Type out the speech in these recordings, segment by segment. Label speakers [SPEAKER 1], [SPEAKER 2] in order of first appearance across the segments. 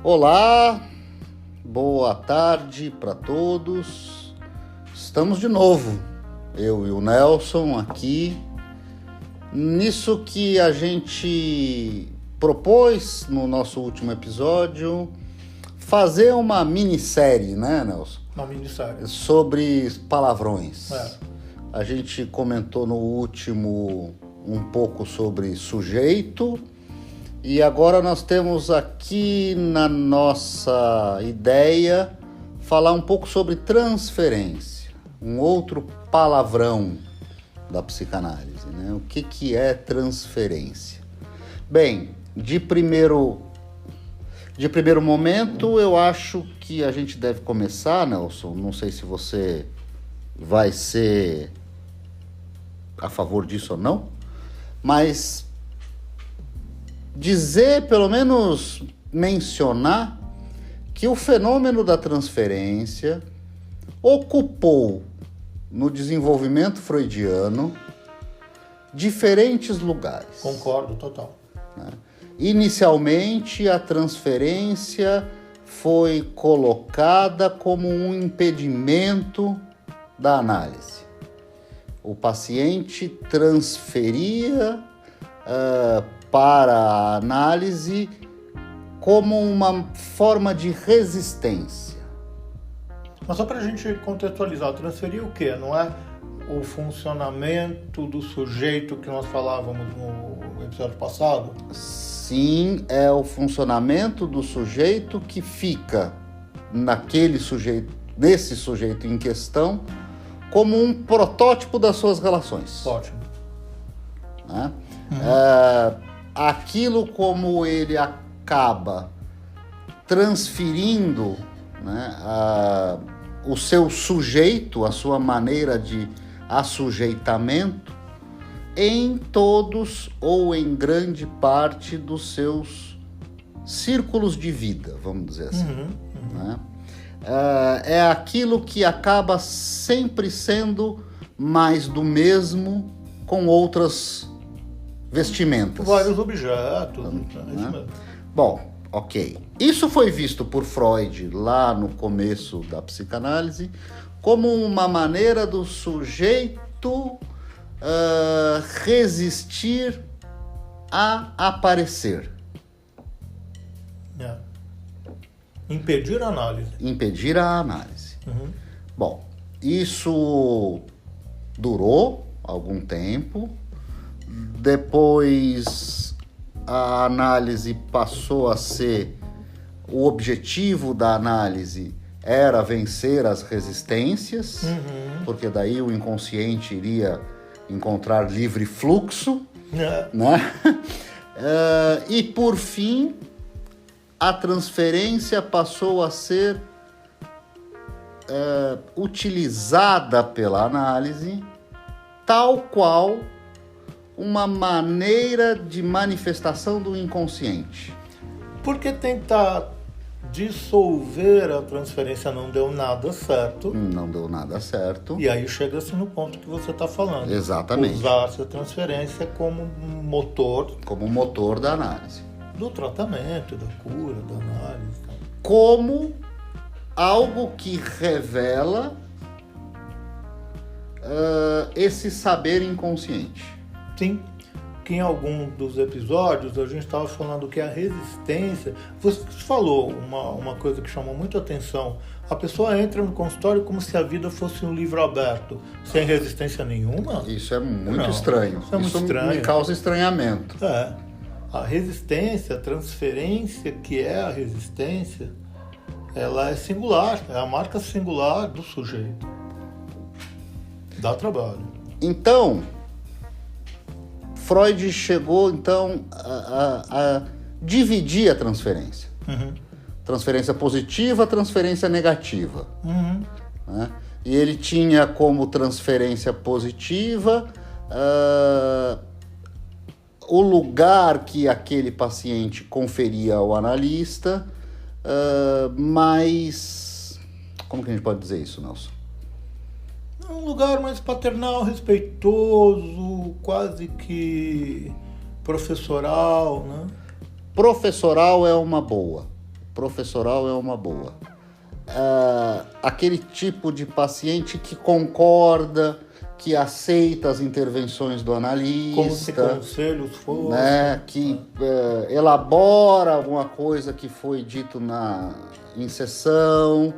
[SPEAKER 1] Olá, boa tarde para todos. Estamos de novo, eu e o Nelson aqui, nisso que a gente propôs no nosso último episódio, fazer uma minissérie, né, Nelson?
[SPEAKER 2] Uma minissérie.
[SPEAKER 1] Sobre palavrões.
[SPEAKER 2] É.
[SPEAKER 1] A gente comentou no último um pouco sobre sujeito. E agora nós temos aqui na nossa ideia falar um pouco sobre transferência, um outro palavrão da psicanálise, né? O que é transferência? Bem, de primeiro momento, eu acho que a gente deve começar, Nelson, não sei se você vai ser a favor disso ou não, mas dizer, pelo menos mencionar, que o fenômeno da transferência ocupou no desenvolvimento freudiano diferentes lugares.
[SPEAKER 2] Concordo, total.
[SPEAKER 1] Né? Inicialmente, a transferência foi colocada como um impedimento da análise. O paciente transferia para a análise como uma forma de resistência.
[SPEAKER 2] Mas só para a gente contextualizar, transferir o quê? Não é o funcionamento do sujeito que nós falávamos no episódio passado?
[SPEAKER 1] Sim, é o funcionamento do sujeito que fica nesse sujeito em questão, como um protótipo das suas relações.
[SPEAKER 2] Ótimo.
[SPEAKER 1] Né? Aquilo como ele acaba transferindo, né, o seu sujeito, a sua maneira de assujeitamento em todos ou em grande parte dos seus círculos de vida, vamos dizer assim. Né? É aquilo que acaba sempre sendo mais do mesmo com outras vestimentas.
[SPEAKER 2] Vários objetos.
[SPEAKER 1] Né? Bom, ok. Isso foi visto por Freud lá no começo da psicanálise como uma maneira do sujeito resistir a aparecer.
[SPEAKER 2] Impedir a análise.
[SPEAKER 1] Impedir a análise. Bom, isso durou algum tempo. Depois a análise passou a ser, o objetivo da análise era vencer as resistências, porque daí o inconsciente iria encontrar livre fluxo, né? E por fim, a transferência passou a ser utilizada pela análise tal qual uma maneira de manifestação do inconsciente.
[SPEAKER 2] Porque tentar dissolver a transferência não deu nada certo.
[SPEAKER 1] Não deu nada certo.
[SPEAKER 2] E aí chega-se no ponto que você está falando.
[SPEAKER 1] Exatamente.
[SPEAKER 2] Usar-se a transferência como motor.
[SPEAKER 1] Como motor da análise.
[SPEAKER 2] Do tratamento, da cura, da análise.
[SPEAKER 1] Como algo que revela esse saber inconsciente.
[SPEAKER 2] Sim, que em algum dos episódios a gente estava falando que a resistência... Você falou uma coisa que chamou muito a atenção. A pessoa entra no consultório como se a vida fosse um livro aberto, sem resistência nenhuma.
[SPEAKER 1] Isso é muito estranho.
[SPEAKER 2] Isso estranho.
[SPEAKER 1] Me causa estranhamento.
[SPEAKER 2] A resistência, a transferência que é a resistência, ela é singular, é a marca singular do sujeito. Dá trabalho.
[SPEAKER 1] Então, Freud chegou, então, a dividir a transferência. Transferência positiva, transferência negativa. Né? E ele tinha como transferência positiva o lugar que aquele paciente conferia ao analista, mas... Como que a gente pode dizer isso, Nelson?
[SPEAKER 2] Um lugar mais paternal, respeitoso, quase que professoral, né?
[SPEAKER 1] Professoral é uma boa. professoral é uma boa. Aquele tipo de paciente que concorda, que aceita as intervenções do analista,
[SPEAKER 2] como se conselhos fossem,
[SPEAKER 1] né, que elabora alguma coisa que foi dito em sessão.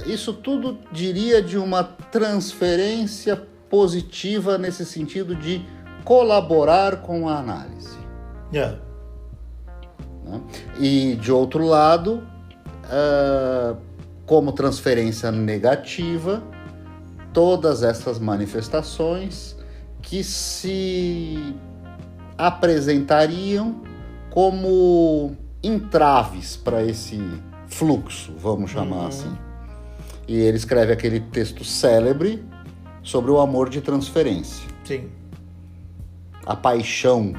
[SPEAKER 1] Isso tudo diria de uma transferência positiva nesse sentido de colaborar com a análise. Né? E, de outro lado, como transferência negativa, todas essas manifestações que se apresentariam como entraves para esse fluxo, vamos chamar assim. E ele escreve aquele texto célebre sobre o amor de transferência.
[SPEAKER 2] Sim.
[SPEAKER 1] A paixão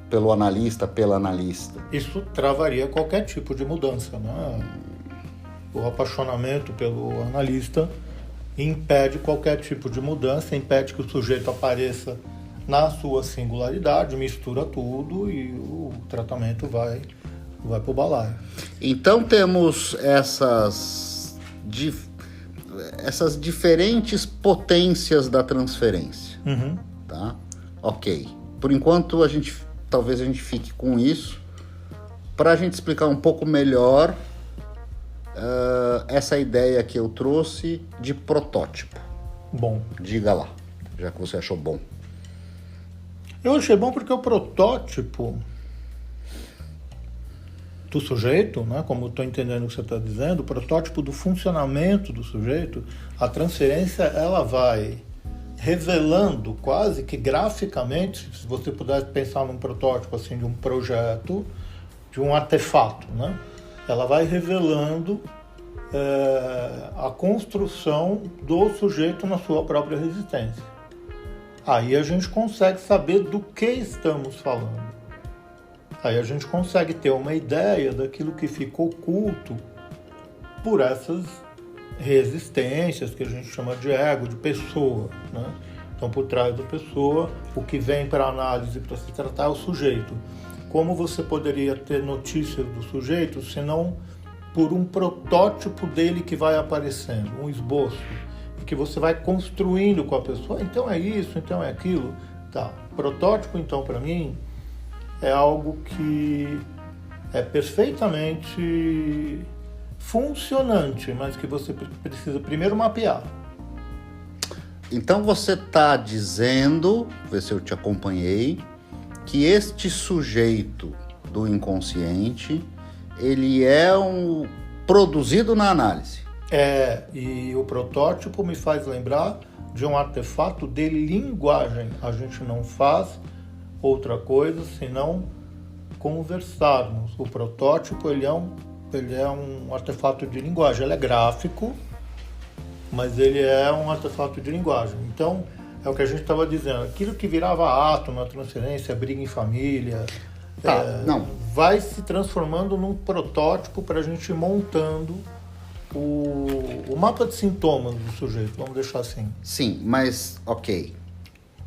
[SPEAKER 1] pelo analista, pela analista.
[SPEAKER 2] Isso travaria qualquer tipo de mudança, né? O apaixonamento pelo analista impede qualquer tipo de mudança, impede que o sujeito apareça na sua singularidade, mistura tudo e o tratamento vai pro balaio.
[SPEAKER 1] Então temos essas diferentes potências da transferência. Tá? Ok. Por enquanto, talvez a gente fique com isso, para a gente explicar um pouco melhor essa ideia que eu trouxe de protótipo.
[SPEAKER 2] Bom.
[SPEAKER 1] Diga lá, já que você achou bom.
[SPEAKER 2] Eu achei bom porque o protótipo do sujeito, né, como eu estou entendendo o que você está dizendo, o protótipo do funcionamento do sujeito, a transferência ela vai revelando quase que graficamente, se você pudesse pensar num protótipo assim, de um projeto, de um artefato, né? Ela vai revelando a construção do sujeito na sua própria resistência. Aí a gente consegue saber do que estamos falando. Aí a gente consegue ter uma ideia daquilo que fica oculto por essas resistências que a gente chama de ego, de pessoa, né? Então, por trás da pessoa, o que vem para a análise, para se tratar, é o sujeito. Como você poderia ter notícias do sujeito, se não por um protótipo dele que vai aparecendo, um esboço, que você vai construindo com a pessoa. Então é isso, então é aquilo. Tá. Protótipo, então, para mim, é algo que é perfeitamente funcionante, mas que você precisa primeiro mapear.
[SPEAKER 1] Então você está dizendo, ver se eu te acompanhei, que este sujeito do inconsciente, ele é produzido na análise.
[SPEAKER 2] E o protótipo me faz lembrar de um artefato de linguagem. A gente não faz outra coisa senão conversarmos. O protótipo ele é um artefato de linguagem. Ele é gráfico, mas ele é um artefato de linguagem. Então, é o que a gente estava dizendo. Aquilo que virava ato na transferência, briga em família, vai se transformando num protótipo para a gente ir montando o mapa de sintomas do sujeito, vamos deixar assim.
[SPEAKER 1] Sim, mas ok.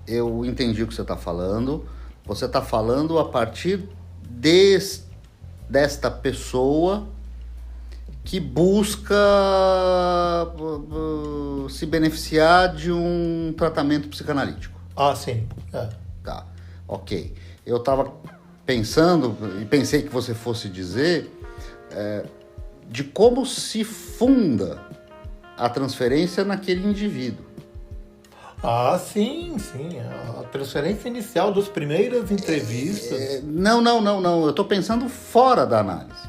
[SPEAKER 1] Eu entendi o que você está falando. Você está falando a partir desta pessoa que busca se beneficiar de um tratamento psicanalítico.
[SPEAKER 2] Ah, sim.
[SPEAKER 1] Tá, ok. Eu estava pensando, e pensei que você fosse dizer, de como se funda a transferência naquele indivíduo.
[SPEAKER 2] Ah, sim. A transferência inicial das primeiras entrevistas.
[SPEAKER 1] Não. Eu estou pensando fora da análise.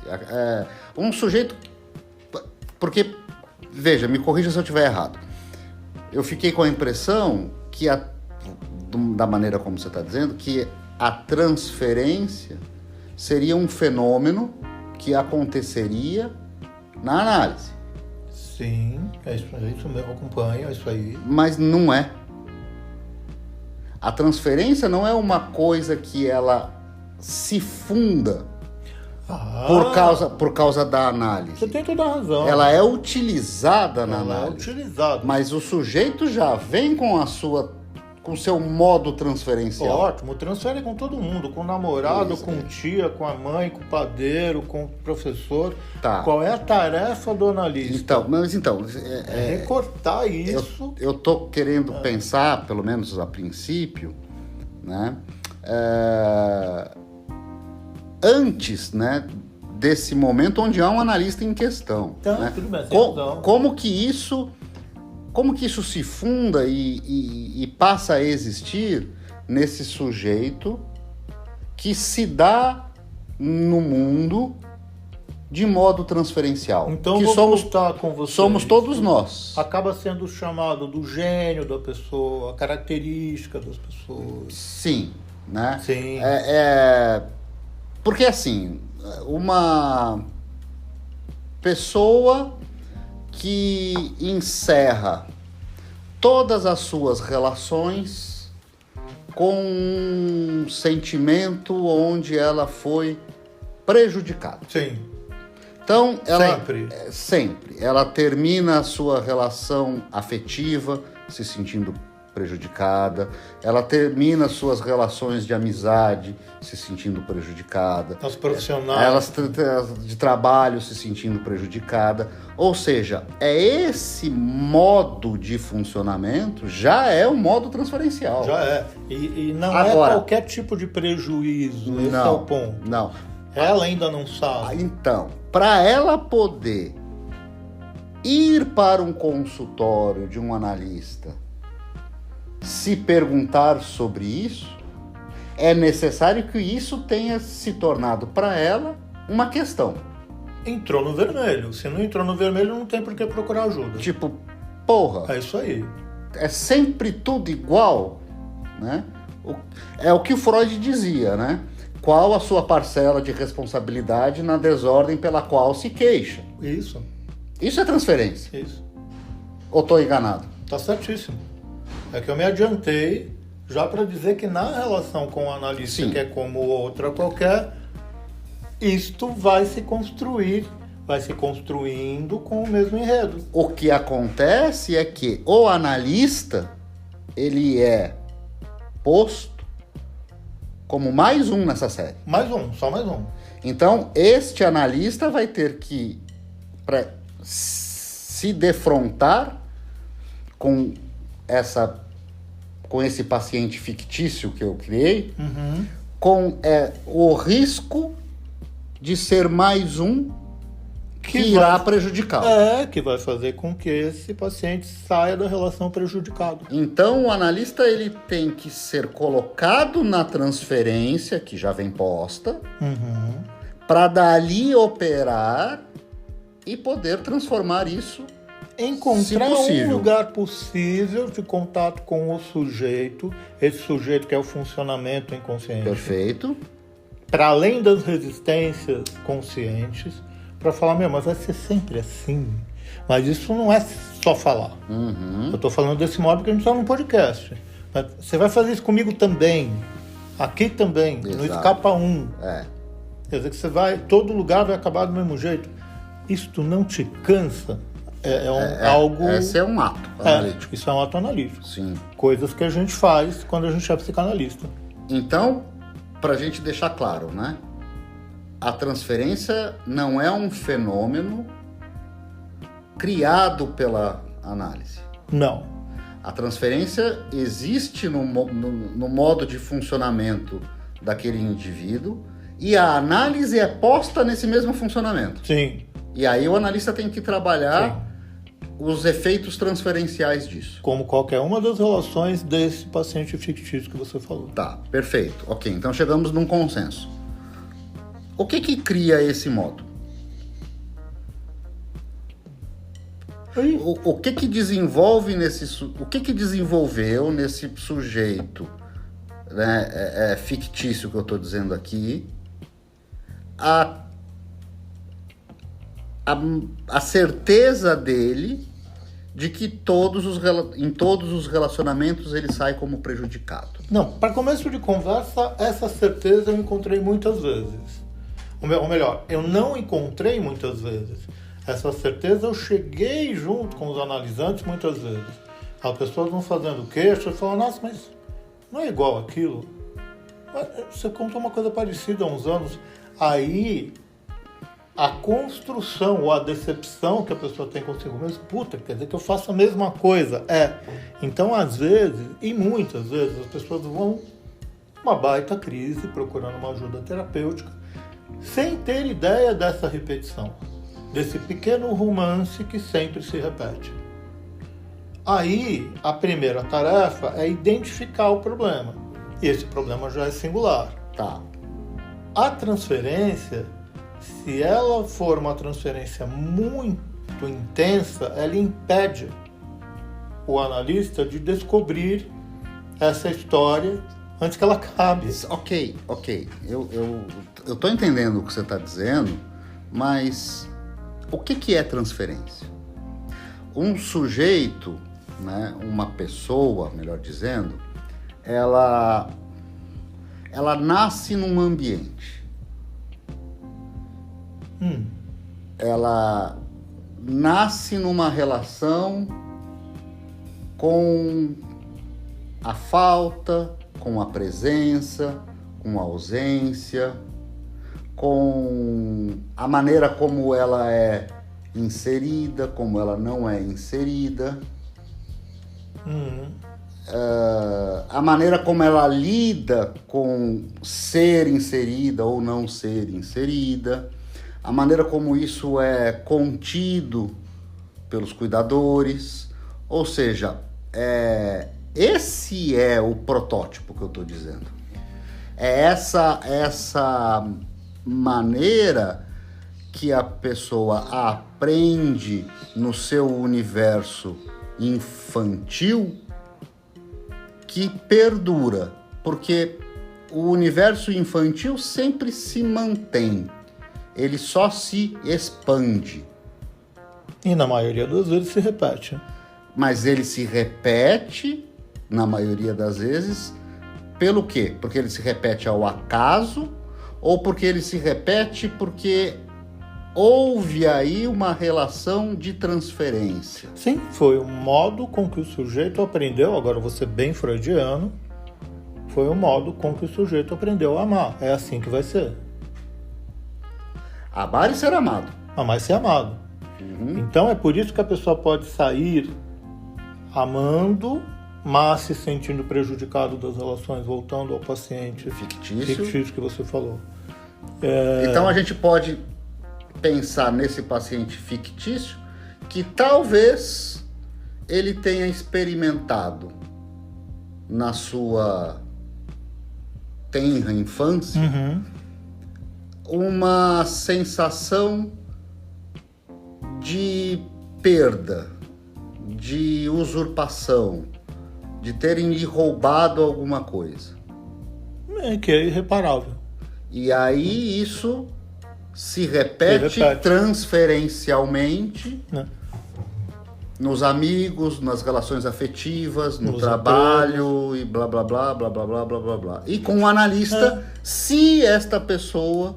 [SPEAKER 1] Um sujeito... Porque, veja, me corrija se eu estiver errado. Eu fiquei com a impressão que, da maneira como você está dizendo, que a transferência seria um fenômeno que aconteceria na análise.
[SPEAKER 2] Sim, é isso mesmo, eu acompanho, é isso aí.
[SPEAKER 1] Mas não é. A transferência não é uma coisa que ela se funda por causa da análise.
[SPEAKER 2] Você tem toda a razão.
[SPEAKER 1] Ela é utilizada na análise.
[SPEAKER 2] Ela é utilizada.
[SPEAKER 1] Mas o sujeito já vem com a sua com seu modo transferencial?
[SPEAKER 2] Ótimo, transfere com todo mundo, com o namorado, com tia, com a mãe, com o padeiro, com o professor.
[SPEAKER 1] Tá.
[SPEAKER 2] Qual é a tarefa do analista?
[SPEAKER 1] É
[SPEAKER 2] recortar isso.
[SPEAKER 1] Eu tô querendo pensar, pelo menos a princípio, né? Antes, né, desse momento onde há um analista em questão.
[SPEAKER 2] Então,
[SPEAKER 1] né?
[SPEAKER 2] tudo bem,
[SPEAKER 1] Como que isso se funda e passa a existir nesse sujeito que se dá no mundo de modo transferencial?
[SPEAKER 2] Então,
[SPEAKER 1] que
[SPEAKER 2] vou
[SPEAKER 1] somos
[SPEAKER 2] com você.
[SPEAKER 1] Somos todos nós.
[SPEAKER 2] Acaba sendo chamado do gênio da pessoa, a característica das pessoas.
[SPEAKER 1] Sim, né?
[SPEAKER 2] Sim.
[SPEAKER 1] Porque assim, uma pessoa que encerra todas as suas relações com um sentimento onde ela foi prejudicada.
[SPEAKER 2] Sim.
[SPEAKER 1] Então, ela
[SPEAKER 2] sempre.
[SPEAKER 1] Ela termina a sua relação afetiva se sentindo prejudicada, ela termina suas relações de amizade se sentindo prejudicada,
[SPEAKER 2] as profissionais,
[SPEAKER 1] elas de trabalho se sentindo prejudicada. Ou seja, esse modo de funcionamento já é um modo transferencial.
[SPEAKER 2] Já é. E não
[SPEAKER 1] Agora,
[SPEAKER 2] é qualquer tipo de prejuízo. Esse é o ponto.
[SPEAKER 1] Não.
[SPEAKER 2] Ela ainda não sabe.
[SPEAKER 1] Então, para ela poder ir para um consultório de um analista, se perguntar sobre isso, é necessário que isso tenha se tornado para ela uma questão.
[SPEAKER 2] Entrou no vermelho. Se não entrou no vermelho, não tem por que procurar ajuda.
[SPEAKER 1] Tipo, porra.
[SPEAKER 2] É isso aí.
[SPEAKER 1] É sempre tudo igual, né? É o que o Freud dizia, né? Qual a sua parcela de responsabilidade na desordem pela qual se queixa?
[SPEAKER 2] Isso.
[SPEAKER 1] Isso é transferência.
[SPEAKER 2] Isso.
[SPEAKER 1] Ou estou enganado?
[SPEAKER 2] Tá certíssimo. É que eu me adiantei já para dizer que na relação com o analista, que é como outra qualquer, isto vai se construindo com o mesmo enredo.
[SPEAKER 1] O que acontece é que o analista, ele é posto como mais um nessa série.
[SPEAKER 2] Só mais um.
[SPEAKER 1] Então, este analista vai ter que se defrontar com esse paciente fictício que eu criei, com o risco de ser mais um que irá prejudicá-lo.
[SPEAKER 2] Que vai fazer com que esse paciente saia da relação prejudicado.
[SPEAKER 1] Então, o analista ele tem que ser colocado na transferência, que já vem posta, para dali operar e poder transformar isso,
[SPEAKER 2] encontrar um lugar possível de contato com o sujeito, esse sujeito que é o funcionamento inconsciente.
[SPEAKER 1] Perfeito.
[SPEAKER 2] Para além das resistências conscientes, para falar, mas vai ser sempre assim. Mas isso não é só falar. Eu estou falando desse modo porque a gente está num podcast. Mas você vai fazer isso comigo também, aqui também,
[SPEAKER 1] Exato.
[SPEAKER 2] não escapa um. Quer dizer que todo lugar vai acabar do mesmo jeito. Isto não te cansa? Algo...
[SPEAKER 1] Esse é um ato analítico.
[SPEAKER 2] Isso é um ato analítico.
[SPEAKER 1] Sim.
[SPEAKER 2] Coisas que a gente faz quando a gente é psicanalista.
[SPEAKER 1] Então, para a gente deixar claro, né? A transferência não é um fenômeno criado pela análise.
[SPEAKER 2] Não.
[SPEAKER 1] A transferência existe no modo de funcionamento daquele indivíduo e a análise é posta nesse mesmo funcionamento.
[SPEAKER 2] Sim.
[SPEAKER 1] E aí o analista tem que trabalhar os efeitos transferenciais disso.
[SPEAKER 2] Como qualquer uma das relações desse paciente fictício que você falou.
[SPEAKER 1] Tá, perfeito. Ok, então chegamos num consenso. O que cria esse modo? O que desenvolve o que desenvolveu nesse sujeito, né, fictício que eu estou dizendo aqui, a certeza dele de que em todos os relacionamentos ele sai como prejudicado?
[SPEAKER 2] Não, para começo de conversa, essa certeza eu encontrei muitas vezes. Ou melhor, eu não encontrei muitas vezes. Essa certeza eu cheguei junto com os analisantes muitas vezes. As pessoas vão fazendo queixa e falam, nossa, mas não é igual aquilo. Você contou uma coisa parecida há uns anos. Aí, a construção ou a decepção que a pessoa tem consigo mesmo, puta, quer dizer que eu faço a mesma coisa. Então, às vezes, e muitas vezes, as pessoas vão uma baita crise procurando uma ajuda terapêutica sem ter ideia dessa repetição, desse pequeno romance que sempre se repete. Aí, a primeira tarefa é identificar o problema. E esse problema já é singular.
[SPEAKER 1] Tá.
[SPEAKER 2] A transferência, se ela for uma transferência muito intensa, ela impede o analista de descobrir essa história antes que ela acabe.
[SPEAKER 1] Ok. Eu estou entendendo o que você está dizendo, mas o que é transferência? Um sujeito, né, uma pessoa, melhor dizendo, ela nasce num ambiente. Ela nasce numa relação com a falta, com a presença, com a ausência, com a maneira como ela é inserida, como ela não é inserida, a maneira como ela lida com ser inserida ou não ser inserida, a maneira como isso é contido pelos cuidadores, ou seja, esse é o protótipo que eu estou dizendo. É essa maneira que a pessoa aprende no seu universo infantil que perdura, porque o universo infantil sempre se mantém, ele só se expande.
[SPEAKER 2] E na maioria das vezes se repete.
[SPEAKER 1] Mas ele se repete, na maioria das vezes, pelo quê? Porque ele se repete ao acaso ou porque ele se repete porque houve aí uma relação de transferência?
[SPEAKER 2] Sim, foi o modo com que o sujeito aprendeu, agora vou ser bem freudiano, foi o modo com que o sujeito aprendeu a amar. É assim que vai ser.
[SPEAKER 1] Amar e ser amado.
[SPEAKER 2] Amar e ser amado. Então é por isso que a pessoa pode sair amando, mas se sentindo prejudicado das relações, voltando ao paciente fictício que você falou.
[SPEAKER 1] Então a gente pode pensar nesse paciente fictício que talvez ele tenha experimentado na sua tenra infância uma sensação de perda, de usurpação, de terem lhe roubado alguma coisa.
[SPEAKER 2] Que é irreparável.
[SPEAKER 1] E aí isso se repete transferencialmente,
[SPEAKER 2] né?
[SPEAKER 1] Nos amigos, nas relações afetivas, no
[SPEAKER 2] Nos
[SPEAKER 1] trabalho e blá blá blá blá blá blá blá blá blá. E com o analista, se esta pessoa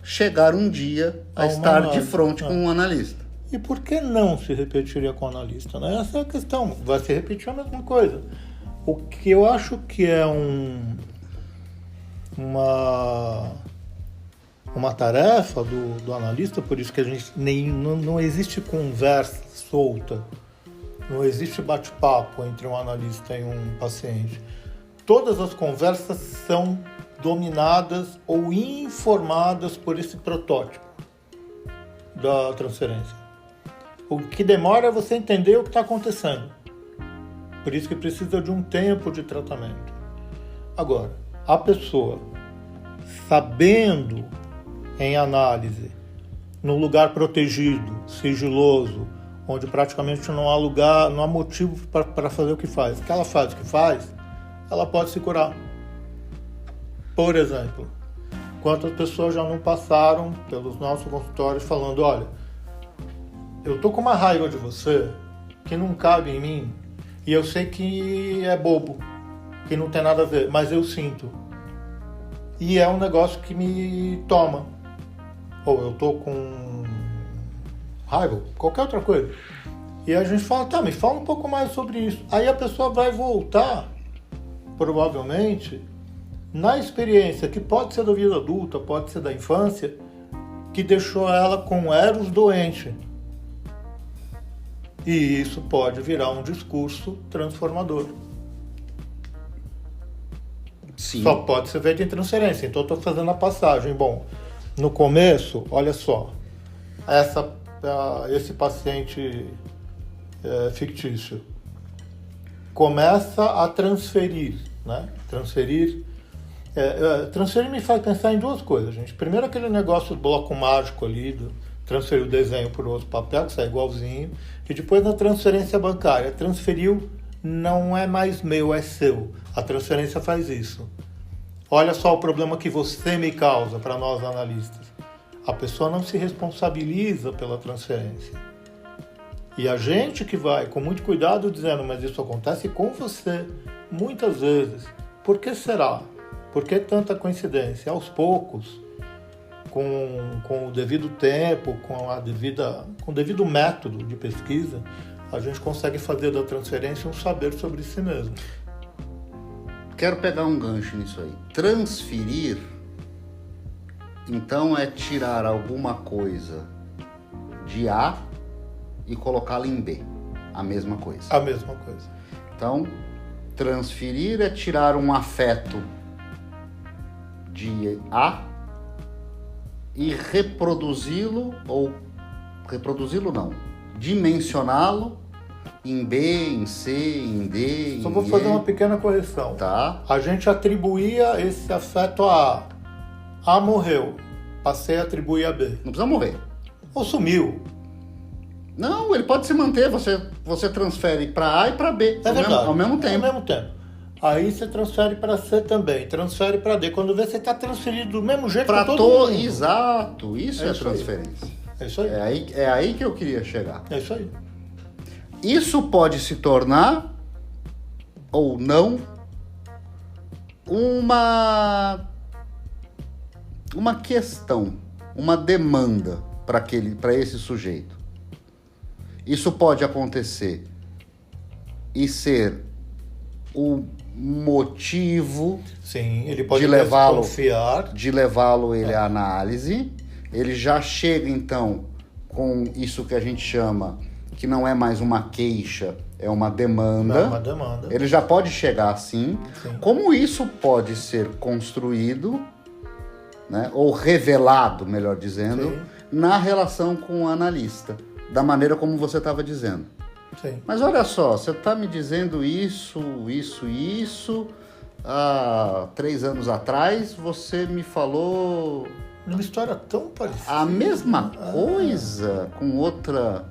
[SPEAKER 1] chegar um dia a estar de frente com um analista.
[SPEAKER 2] E por que não se repetiria com o analista? Né? Essa é a questão. Vai se repetir a mesma coisa. O que eu acho que é uma tarefa do analista, por isso que a gente não existe conversa solta, não existe bate-papo entre um analista e um paciente. Todas as conversas são dominadas ou informadas por esse protótipo da transferência. O que demora é você entender o que está acontecendo. Por isso que precisa de um tempo de tratamento. Agora, a pessoa sabendo em análise, num lugar protegido, sigiloso, onde praticamente não há lugar, não há motivo para fazer o que faz. O que ela faz, ela pode se curar. Por exemplo, quantas pessoas já não passaram pelos nossos consultórios falando, olha, eu tô com uma raiva de você que não cabe em mim e eu sei que é bobo, que não tem nada a ver, mas eu sinto. E é um negócio que me toma. Ou eu tô com raiva, qualquer outra coisa. E a gente fala, tá, me fala um pouco mais sobre isso. Aí a pessoa vai voltar provavelmente, na experiência, que pode ser da vida adulta, pode ser da infância, que deixou ela com Eros doente. E isso pode virar um discurso transformador.
[SPEAKER 1] Sim.
[SPEAKER 2] Só pode ser feito em transferência. Então, eu estou fazendo a passagem. Bom, no começo, olha só, esse paciente fictício começa a transferir, né? Transferir me faz pensar em duas coisas, gente. Primeiro, aquele negócio do bloco mágico ali, transferir o desenho por outro papel, que sai igualzinho, e depois na transferência bancária, transferiu, não é mais meu, é seu. A transferência faz isso. Olha só o problema que você me causa, para nós analistas. A pessoa não se responsabiliza pela transferência. E a gente que vai com muito cuidado dizendo, mas isso acontece com você, muitas vezes. Por que será? Por que tanta coincidência? Aos poucos, com o devido tempo, com o devido método de pesquisa, a gente consegue fazer da transferência um saber sobre si mesmo.
[SPEAKER 1] Quero pegar um gancho nisso aí. Transferir, então, é tirar alguma coisa de A e colocá-la em B. A mesma coisa.
[SPEAKER 2] A mesma coisa.
[SPEAKER 1] Então, transferir é tirar um afeto de A e dimensioná-lo em B, em C, em D, em
[SPEAKER 2] Só vou fazer uma pequena correção.
[SPEAKER 1] Tá.
[SPEAKER 2] A gente atribuía esse afeto a A. A morreu. Passei a atribuir a B.
[SPEAKER 1] Não precisa morrer.
[SPEAKER 2] Ou sumiu.
[SPEAKER 1] Não, ele pode se manter. Você transfere para A e para B.
[SPEAKER 2] É verdade.
[SPEAKER 1] Ao mesmo tempo.
[SPEAKER 2] Ao mesmo tempo. Aí você transfere para C também. Transfere para D. Quando vê, você está transferido do mesmo jeito para todo mundo.
[SPEAKER 1] Exato. Isso é transferência.
[SPEAKER 2] É isso aí.
[SPEAKER 1] É aí que eu queria chegar.
[SPEAKER 2] É isso aí.
[SPEAKER 1] Isso pode se tornar, ou não, uma questão, uma demanda para esse sujeito. Isso pode acontecer e ser o motivo.
[SPEAKER 2] Sim, ele pode
[SPEAKER 1] de levá-lo à análise. Ele já chega então com isso que a gente chama, que não é mais uma queixa, é uma demanda.
[SPEAKER 2] É uma demanda.
[SPEAKER 1] Ele já pode chegar assim.
[SPEAKER 2] Sim.
[SPEAKER 1] Como isso pode ser construído, né, ou revelado, melhor dizendo,
[SPEAKER 2] Sim.
[SPEAKER 1] na relação com o analista, da maneira como você estava dizendo.
[SPEAKER 2] Sim.
[SPEAKER 1] Mas olha só, você está me dizendo isso, há 3 anos atrás você me falou...
[SPEAKER 2] Uma história tão parecida.
[SPEAKER 1] A mesma coisa com outra...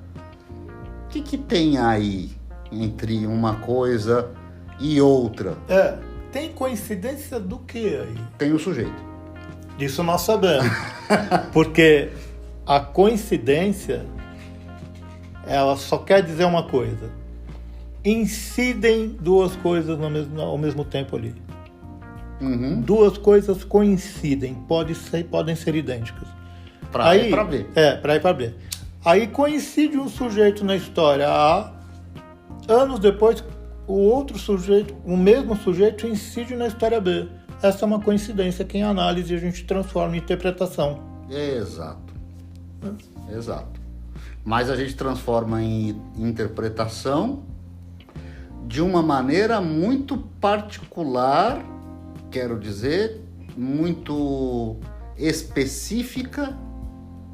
[SPEAKER 1] O que tem aí entre uma coisa e outra?
[SPEAKER 2] Tem coincidência do que aí?
[SPEAKER 1] Tem o sujeito.
[SPEAKER 2] Disso nós sabemos. Porque a coincidência, ela só quer dizer uma coisa. Incidem duas coisas ao mesmo tempo ali.
[SPEAKER 1] Uhum.
[SPEAKER 2] Duas coisas coincidem, podem ser idênticas.
[SPEAKER 1] Para ir para B.
[SPEAKER 2] Para ir para B. Aí coincide um sujeito na história A, anos depois o outro sujeito, o mesmo sujeito incide na história B. Essa é uma coincidência que em análise a gente transforma em interpretação.
[SPEAKER 1] Exato. Exato. Mas a gente transforma em interpretação de uma maneira muito particular, quero dizer, muito específica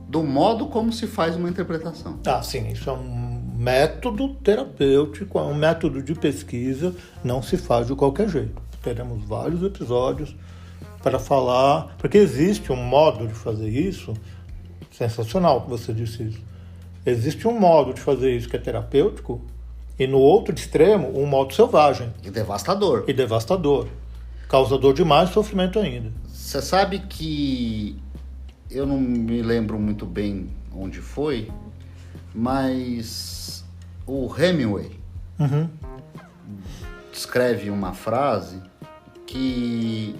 [SPEAKER 1] do modo como se faz uma interpretação.
[SPEAKER 2] Sim, isso é um método terapêutico, é um método de pesquisa, não se faz de qualquer jeito. Teremos vários episódios para falar, porque existe um modo de fazer isso, sensacional que você disse isso. Existe um modo de fazer isso que é terapêutico, e no outro extremo, um modo selvagem.
[SPEAKER 1] E devastador.
[SPEAKER 2] Causador de mais sofrimento ainda.
[SPEAKER 1] Você sabe que eu não me lembro muito bem onde foi, mas o Hemingway escreve uma frase que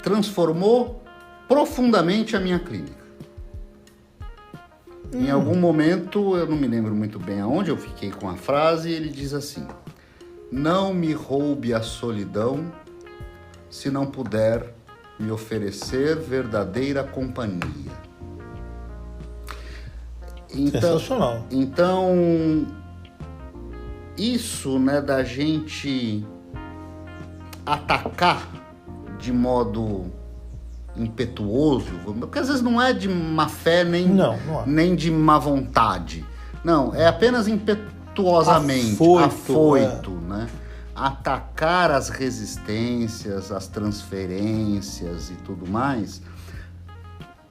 [SPEAKER 1] transformou profundamente a minha clínica. Em algum momento, eu não me lembro muito bem aonde eu fiquei com a frase, ele diz assim: não me roube a solidão se não puder me oferecer verdadeira companhia.
[SPEAKER 2] Sensacional.
[SPEAKER 1] Então, isso, né, da gente atacar de modo impetuoso, porque às vezes não é de má fé nem de má vontade. Não, é apenas impetuosamente, afoito, né? Atacar as resistências, as transferências e tudo mais,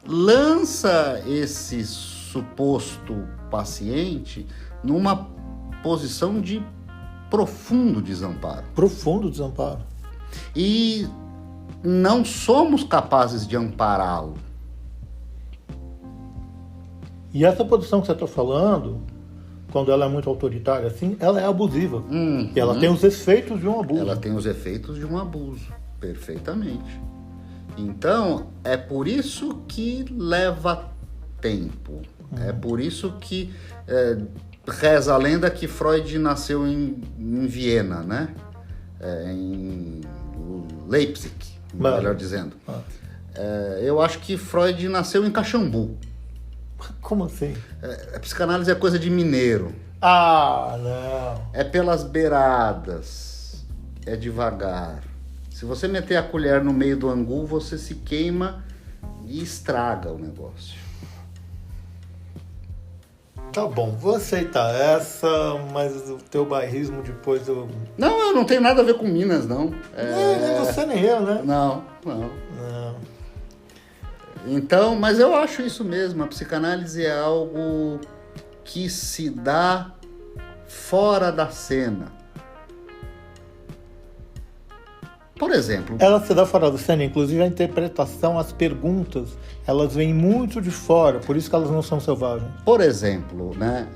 [SPEAKER 1] lança esse suposto paciente numa posição de profundo desamparo.
[SPEAKER 2] Profundo desamparo.
[SPEAKER 1] E não somos capazes de ampará-lo.
[SPEAKER 2] E essa posição que você está falando, quando ela é muito autoritária assim, ela é abusiva. E ela tem os efeitos de um abuso.
[SPEAKER 1] Ela tem os efeitos de um abuso, perfeitamente. Então, é por isso que leva tempo. É por isso que reza a lenda que Freud nasceu em Viena, né? Em Leipzig, melhor dizendo. Eu acho que Freud nasceu em Caxambu.
[SPEAKER 2] Como assim?
[SPEAKER 1] A psicanálise é coisa de mineiro.
[SPEAKER 2] Ah, não.
[SPEAKER 1] É pelas beiradas. É devagar. Se você meter a colher no meio do angu, você se queima e estraga o negócio.
[SPEAKER 2] Tá bom, vou aceitar essa, mas o teu bairrismo depois eu...
[SPEAKER 1] Não, eu não tenho nada a ver com Minas, não.
[SPEAKER 2] Nem você nem eu, né?
[SPEAKER 1] Não. Então, mas eu acho isso mesmo. A psicanálise é algo que se dá fora da cena. Por exemplo...
[SPEAKER 2] Ela se dá fora da cena, inclusive a interpretação, as perguntas, elas vêm muito de fora, por isso que elas não são selvagens.
[SPEAKER 1] Por exemplo, né,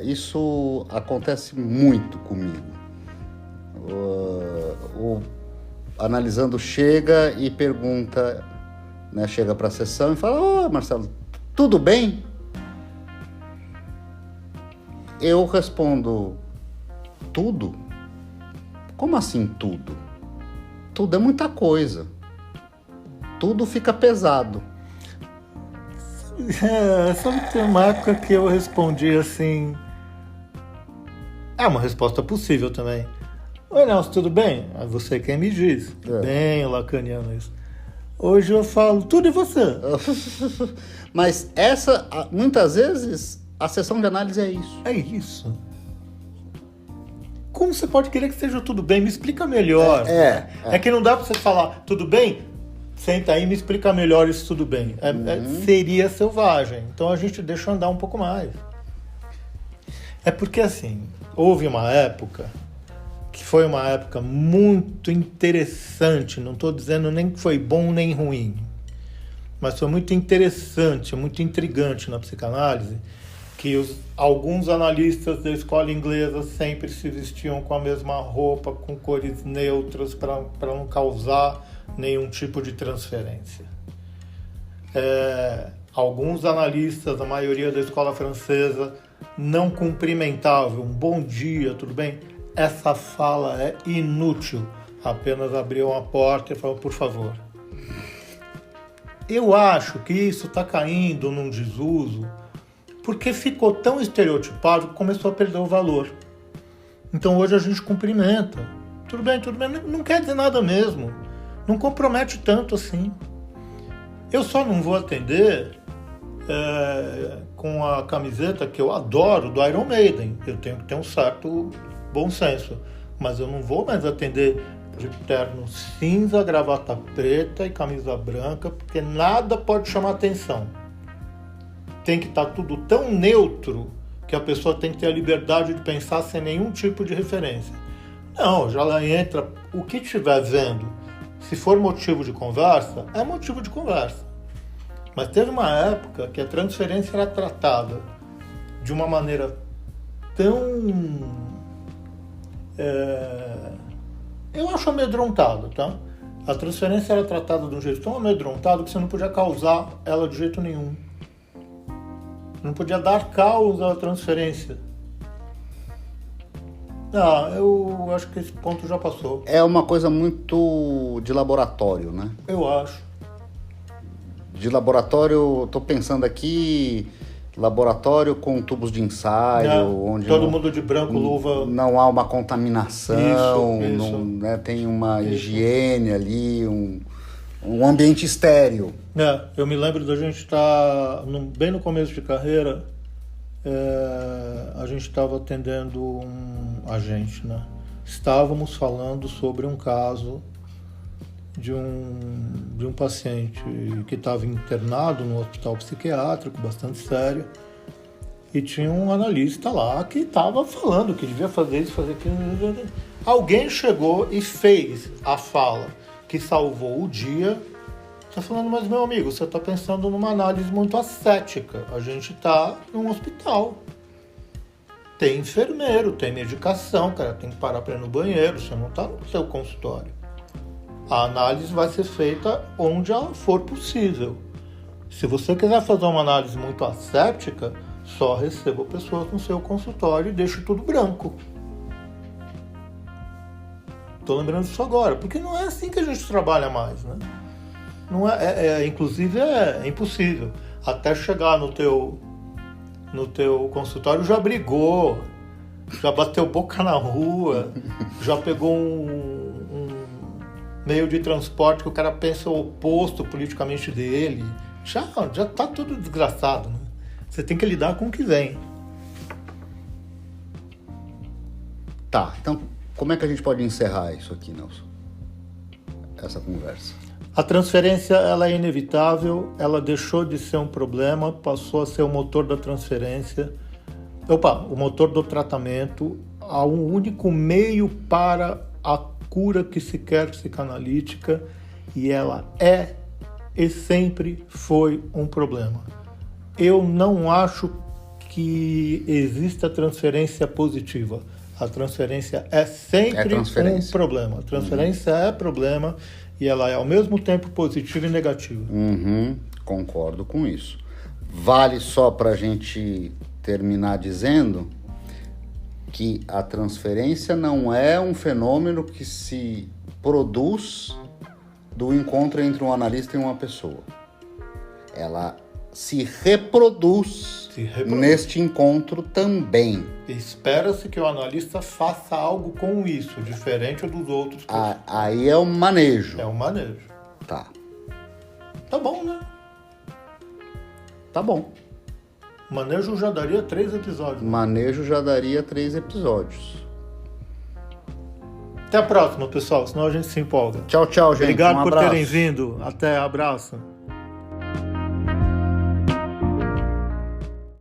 [SPEAKER 1] isso acontece muito comigo. O analisando chega e pergunta, né, chega para a sessão e fala: Marcelo, tudo bem? Eu respondo: tudo? Como assim tudo? Tudo é muita coisa. Tudo fica pesado.
[SPEAKER 2] Sabe que tem uma época que eu respondi assim... É uma resposta possível também. Oi, Nelson, tudo bem? Você quem me diz. Bem lacaniano isso. Hoje eu falo, tudo e você?
[SPEAKER 1] Mas muitas vezes, a sessão de análise é isso.
[SPEAKER 2] É isso. Como você pode querer que seja tudo bem? Me explica melhor. É que não dá pra você falar, tudo bem? Senta aí e me explica melhor isso tudo bem. Seria selvagem. Então a gente deixa andar um pouco mais. É porque assim, houve uma época que foi uma época muito interessante. Não estou dizendo nem que foi bom nem ruim. Mas foi muito interessante, muito intrigante na psicanálise, que alguns analistas da escola inglesa sempre se vestiam com a mesma roupa, com cores neutras, para não causar nenhum tipo de transferência. Alguns analistas, a maioria da escola francesa, não cumprimentavam, um bom dia, tudo bem? Essa fala é inútil. Apenas abriam a porta e falavam, por favor. Eu acho que isso está caindo num desuso, porque ficou tão estereotipado que começou a perder o valor. Então hoje a gente cumprimenta. Tudo bem, não quer dizer nada mesmo. Não compromete tanto assim. Eu só não vou atender com a camiseta que eu adoro do Iron Maiden. Eu tenho que ter um certo bom senso. Mas eu não vou mais atender de terno cinza, gravata preta e camisa branca, porque nada pode chamar atenção. Tem que estar tudo tão neutro que a pessoa tem que ter a liberdade de pensar sem nenhum tipo de referência. Não, já lá entra o que estiver vendo. Se for motivo de conversa, é motivo de conversa. Mas teve uma época que a transferência era tratada de uma maneira tão... eu acho amedrontada, tá? A transferência era tratada de um jeito tão amedrontado que você não podia causar ela de jeito nenhum. Não podia dar causa à transferência. Eu acho que esse ponto já passou.
[SPEAKER 1] É uma coisa muito de laboratório, né?
[SPEAKER 2] Eu acho.
[SPEAKER 1] De laboratório, estou pensando aqui, laboratório com tubos de ensaio, onde
[SPEAKER 2] todo mundo de branco, luva.
[SPEAKER 1] Não há uma contaminação,
[SPEAKER 2] Isso.
[SPEAKER 1] Não, né, tem uma higiene ali, um ambiente estéril.
[SPEAKER 2] Eu me lembro da gente estar bem no começo de carreira, a gente estava atendendo estávamos falando sobre um caso de um paciente que estava internado no hospital psiquiátrico, bastante sério, e tinha um analista lá que estava falando que devia fazer isso, fazer aquilo. Alguém chegou e fez a fala que salvou o dia. Está falando, mas meu amigo, você está pensando numa análise muito ascética. A gente está num hospital. Tem enfermeiro, tem medicação, cara, tem que parar para ir no banheiro, você não está no seu consultório. A análise vai ser feita onde ela for possível. Se você quiser fazer uma análise muito asséptica, só receba pessoas no seu consultório e deixe tudo branco. Estou lembrando disso agora, porque não é assim que a gente trabalha mais, né? Não inclusive é impossível. Até chegar no teu consultório já brigou, já bateu boca na rua, já pegou um meio de transporte que o cara pensa o oposto politicamente dele. Já tá tudo desgraçado, né? Você tem que lidar com o que vem.
[SPEAKER 1] Tá, então como é que a gente pode encerrar isso aqui, Nelson? Essa conversa.
[SPEAKER 2] A transferência, ela é inevitável, ela deixou de ser um problema, passou a ser o motor da transferência. O motor do tratamento, há um único meio para a cura que se quer psicanalítica, e ela é e sempre foi um problema. Eu não acho que exista transferência positiva. A transferência é sempre um problema. A transferência é problema e ela é ao mesmo tempo positiva e negativa.
[SPEAKER 1] Concordo com isso. Vale só para a gente terminar dizendo que a transferência não é um fenômeno que se produz do encontro entre um analista e uma pessoa. Ela se reproduz neste encontro também.
[SPEAKER 2] Espera-se que o analista faça algo com isso, diferente dos outros.
[SPEAKER 1] Aí é um manejo.
[SPEAKER 2] É um manejo.
[SPEAKER 1] Tá.
[SPEAKER 2] Tá bom, né?
[SPEAKER 1] Tá bom.
[SPEAKER 2] Manejo já daria 3 episódios.
[SPEAKER 1] Manejo já daria 3 episódios.
[SPEAKER 2] Até a próxima, pessoal, senão a gente se empolga.
[SPEAKER 1] Tchau, gente.
[SPEAKER 2] Obrigado por terem vindo. Até, abraço.